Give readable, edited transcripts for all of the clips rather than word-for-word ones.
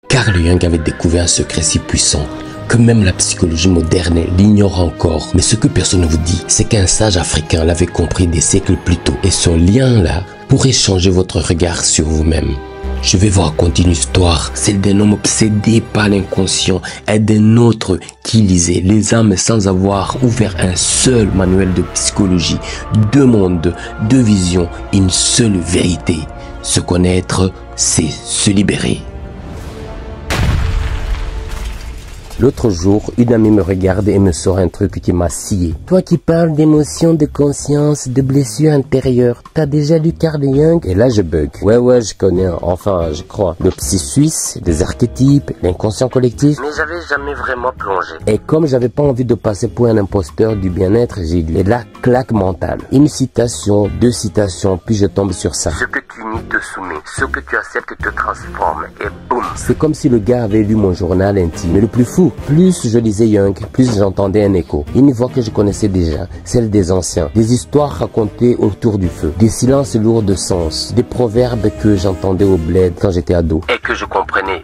Carl Jung avait découvert un secret si puissant que même la psychologie moderne l'ignore encore. Mais ce que personne ne vous dit, c'est qu'un sage africain l'avait compris des siècles plus tôt. Et ce lien-là pourrait changer votre regard sur vous-même. Je vais vous raconter une histoire, celle d'un homme obsédé par l'inconscient et d'un autre qui lisait les âmes sans avoir ouvert un seul manuel de psychologie. Deux mondes, deux visions, une seule vérité. Se connaître, c'est se libérer. L'autre jour, une amie me regarde et me sort un truc qui m'a scié. Toi qui parles d'émotions, de conscience, de blessures intérieures, t'as déjà lu Carl Jung? Et là je bug. Ouais, je connais, enfin je crois. Le psy suisse, les archétypes, l'inconscient collectif. Mais j'avais jamais vraiment plongé. Et comme j'avais pas envie de passer pour un imposteur du bien-être, j'ai lu. Et là, claque mentale. Une citation, deux citations, puis je tombe sur ça. Ce que tu nies te soumet, ce que tu acceptes te transforme, et boum. C'est comme si le gars avait lu mon journal intime. Mais le plus fou, plus je lisais Jung, plus j'entendais un écho. Une voix que je connaissais déjà, celle des anciens. Des histoires racontées autour du feu. Des silences lourds de sens. Des proverbes que j'entendais au bled quand j'étais ado. Et que je comprenais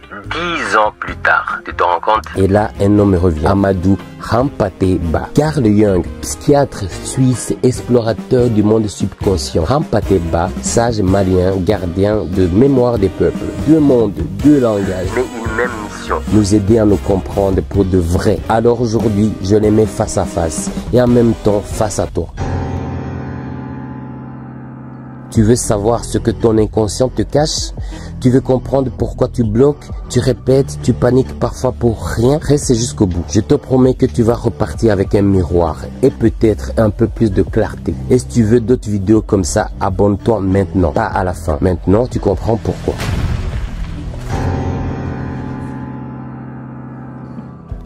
10 ans plus tard. Tu te rends compte? Et là, un nom me revient. Amadou Hampâté-Bâ. Carl Jung, psychiatre suisse, explorateur du monde subconscient. Hampâté-Bâ, sage malien, gardien de mémoire des peuples. Deux mondes, deux langages. Mais une même mission. Nous aider à nous comprendre pour de vrai. Alors aujourd'hui, je les mets face à face et en même temps face à toi. Tu veux savoir ce que ton inconscient te cache? Tu veux comprendre pourquoi tu bloques, tu répètes, tu paniques parfois pour rien? Reste jusqu'au bout. Je te promets que tu vas repartir avec un miroir et peut-être un peu plus de clarté. Et si tu veux d'autres vidéos comme ça, abonne-toi maintenant, pas à la fin. Maintenant, tu comprends pourquoi.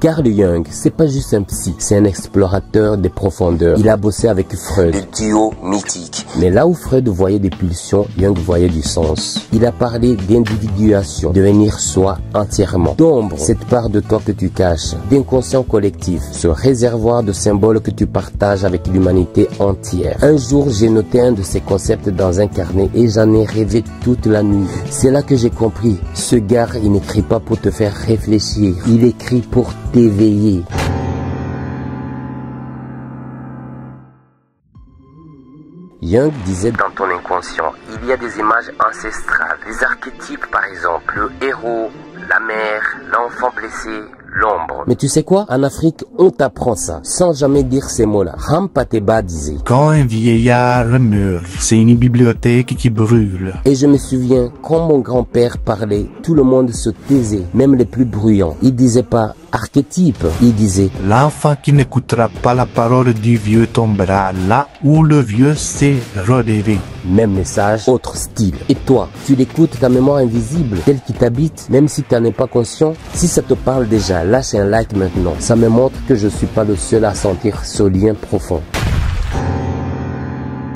Carl Jung, c'est pas juste un psy, c'est un explorateur des profondeurs. Il a bossé avec Freud, le duo mythique. Mais là où Freud voyait des pulsions, Jung voyait du sens. Il a parlé d'individuation, devenir soi entièrement. D'ombre, cette part de toi que tu caches. D'inconscient collectif, ce réservoir de symboles que tu partages avec l'humanité entière. Un jour, j'ai noté un de ces concepts dans un carnet et j'en ai rêvé toute la nuit. C'est là que j'ai compris, ce gars, il n'écrit pas pour te faire réfléchir, il écrit pour t'éveiller. Jung disait dans ton inconscient, il y a des images ancestrales, des archétypes par exemple, le héros, la mère, l'enfant blessé, l'ombre. Mais tu sais quoi? En Afrique, on t'apprend ça, sans jamais dire ces mots-là. Hampâté-Bâ disait, quand un vieillard meurt, c'est une bibliothèque qui brûle. Et je me souviens, quand mon grand-père parlait, tout le monde se taisait, même les plus bruyants. Il disait pas archétype, il disait, l'enfant qui n'écoutera pas la parole du vieux tombera là où le vieux s'est relevé. Même message, autre style. Et toi, tu l'écoutes, ta mémoire invisible, telle qui t'habite, même si tu n'en es pas conscient? Si ça te parle déjà, lâche un like maintenant. Ça me montre que je suis pas le seul à sentir ce lien profond.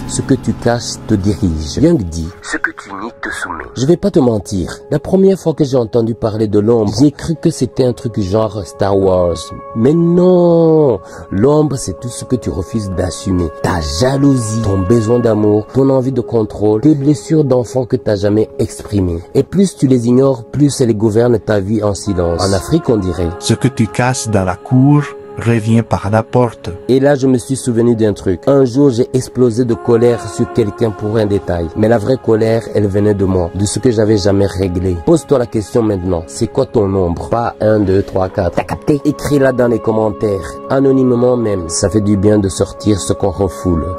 Ce que tu caches te dirige. Jung dit, ce que tu nies te soumet. Je vais pas te mentir, la première fois que j'ai entendu parler de l'ombre, j'ai cru que c'était un truc genre Star Wars. Mais non, l'ombre c'est tout ce que tu refuses d'assumer. Ta jalousie, ton besoin d'amour, ton envie de contrôle, tes blessures d'enfant que t'as jamais exprimées. Et plus tu les ignores, plus elles gouvernent ta vie en silence. En Afrique on dirait, ce que tu caches dans la cour revient par la porte. Et là, je me suis souvenu d'un truc. Un jour, j'ai explosé de colère sur quelqu'un pour un détail. Mais la vraie colère, elle venait de moi, de ce que j'avais jamais réglé. Pose-toi la question maintenant. C'est quoi ton ombre? Pas 1, 2, 3, 4. T'as capté? Écris-la dans les commentaires. Anonymement même. Ça fait du bien de sortir ce qu'on refoule.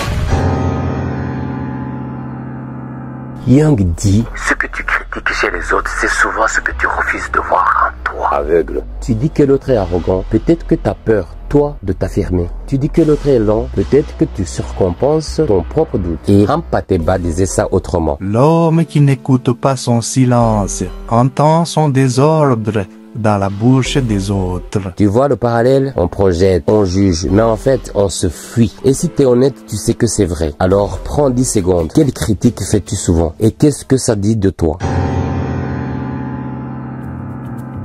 Jung dit, ce que tu critiques chez les autres, c'est souvent ce que tu refuses de voir en toi. Aveugle. Tu dis que l'autre est arrogant, peut-être que tu as peur, toi, de t'affirmer. Tu dis que l'autre est lent, peut-être que tu surcompenses ton propre doute. Et Hampâté-Bâ disait ça autrement. L'homme qui n'écoute pas son silence entend son désordre dans la bouche des autres. Tu vois le parallèle? On projette, on juge, mais en fait, on se fuit. Et si tu es honnête, tu sais que c'est vrai. Alors, prends 10 secondes. Quelle critique fais-tu souvent? Et qu'est-ce que ça dit de toi?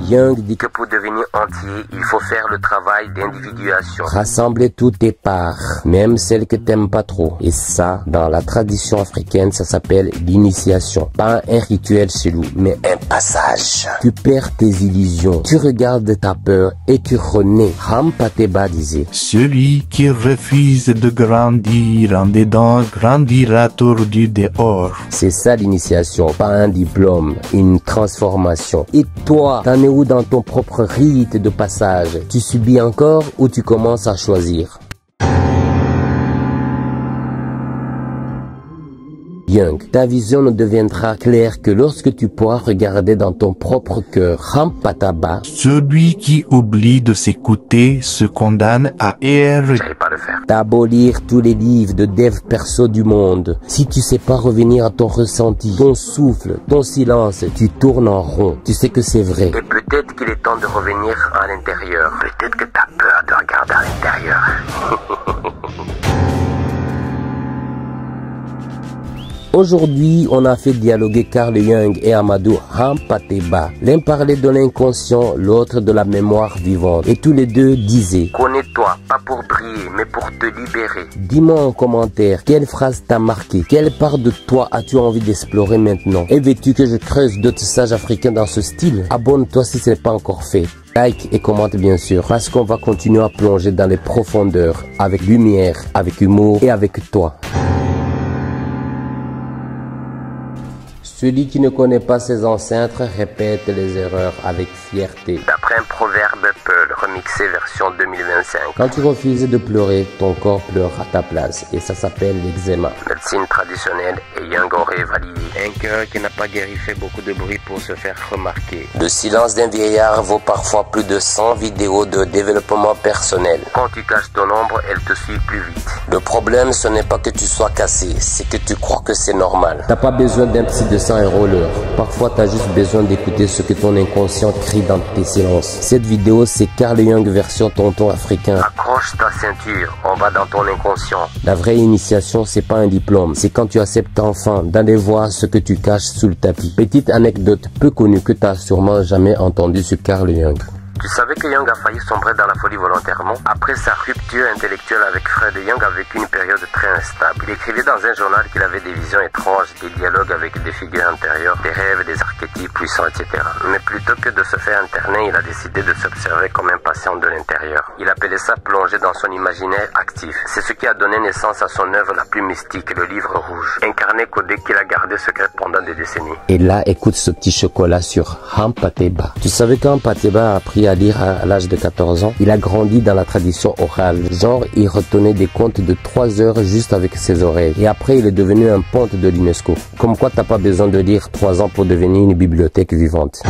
Jung dit que pour devenir entier, il faut faire le travail d'individuation. Rassembler toutes tes parts, même celles que t'aimes pas trop. Et ça, dans la tradition africaine, ça s'appelle l'initiation. Pas un rituel chelou, mais un passage. Tu perds tes illusions, tu regardes ta peur et tu renais. Hampateba disait: celui qui refuse de grandir en dedans grandira tordu dehors. C'est ça l'initiation, pas un diplôme, une transformation. Et toi, t'en es où dans ton propre rite de passage? Tu subis encore ou tu commences à choisir? Jung, ta vision ne deviendra claire que lorsque tu pourras regarder dans ton propre cœur. Hampataba. Celui qui oublie de s'écouter se condamne à errer. J'arrive pas à le faire. T'abolir tous les livres de dev perso du monde. Si tu sais pas revenir à ton ressenti, ton souffle, ton silence, tu tournes en rond. Tu sais que c'est vrai. Et peut-être qu'il est temps de revenir à l'intérieur. Peut-être que t'as peur de regarder à l'intérieur. Aujourd'hui, on a fait dialoguer Carl Jung et Amadou Hampateba. L'un parlait de l'inconscient, l'autre de la mémoire vivante. Et tous les deux disaient: connais-toi, pas pour briller, mais pour te libérer. Dis-moi en commentaire, quelle phrase t'a marqué? Quelle part de toi as-tu envie d'explorer maintenant? Et veux-tu que je creuse d'autres sages africains dans ce style? Abonne-toi si ce n'est pas encore fait. Like et commente bien sûr, parce qu'on va continuer à plonger dans les profondeurs, avec lumière, avec humour et avec toi. Celui qui ne connaît pas ses ancêtres répète les erreurs avec fierté. D'après un proverbe Peul, remixé version 2025. Quand tu refuses de pleurer, ton corps pleure à ta place. Et ça s'appelle l'eczéma. Médecine traditionnelle et Jung aurait validé. Un cœur qui n'a pas guéri fait beaucoup de bruit pour se faire remarquer. Le silence d'un vieillard vaut parfois plus de 100 vidéos de développement personnel. Quand tu caches ton ombre, elle te suit plus vite. Le problème, ce n'est pas que tu sois cassé, c'est que tu crois que c'est normal. T'as pas besoin d'un psy de sang et roller. Parfois, t'as juste besoin d'écouter ce que ton inconscient crie dans tes silences. Cette vidéo, c'est Carl Jung version tonton africain. Accroche ta ceinture, on va dans ton inconscient. La vraie initiation, c'est pas un diplôme. C'est quand tu acceptes enfin d'aller voir ce que tu caches sous le tapis. Petite anecdote peu connue que t'as sûrement jamais entendue sur Carl Jung. Tu savais que Jung a failli sombrer dans la folie volontairement? Après sa rupture intellectuelle avec Freud, Jung a vécu une période très instable. Il écrivait dans un journal qu'il avait des visions étranges, des dialogues avec des figures intérieures, des rêves, des archétypes puissants, etc. Mais plutôt que de se faire interner, il a décidé de s'observer comme un patient de l'intérieur. Il appelait ça plonger dans son imaginaire actif. C'est ce qui a donné naissance à son œuvre la plus mystique, le livre rouge. Incarné codé qu'il a gardé secret pendant des décennies. Et là, écoute ce petit chocolat sur Hampateba. Tu savais qu'Hampateba a appris à lire à l'âge de 14 ans. Il a grandi dans la tradition orale. Genre, il retenait des contes de 3 heures juste avec ses oreilles. Et après, il est devenu un ponte de l'UNESCO. Comme quoi, t'as pas besoin de lire 3 ans pour devenir une bibliothèque vivante.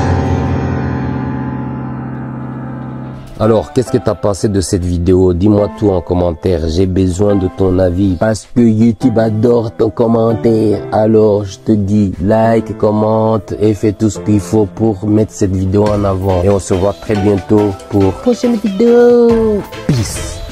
Alors, qu'est-ce que t'as pensé de cette vidéo? Dis-moi tout en commentaire. J'ai besoin de ton avis parce que YouTube adore ton commentaire. Alors, je te dis, like, commente et fais tout ce qu'il faut pour mettre cette vidéo en avant. Et on se voit très bientôt pour prochaine vidéo. Peace.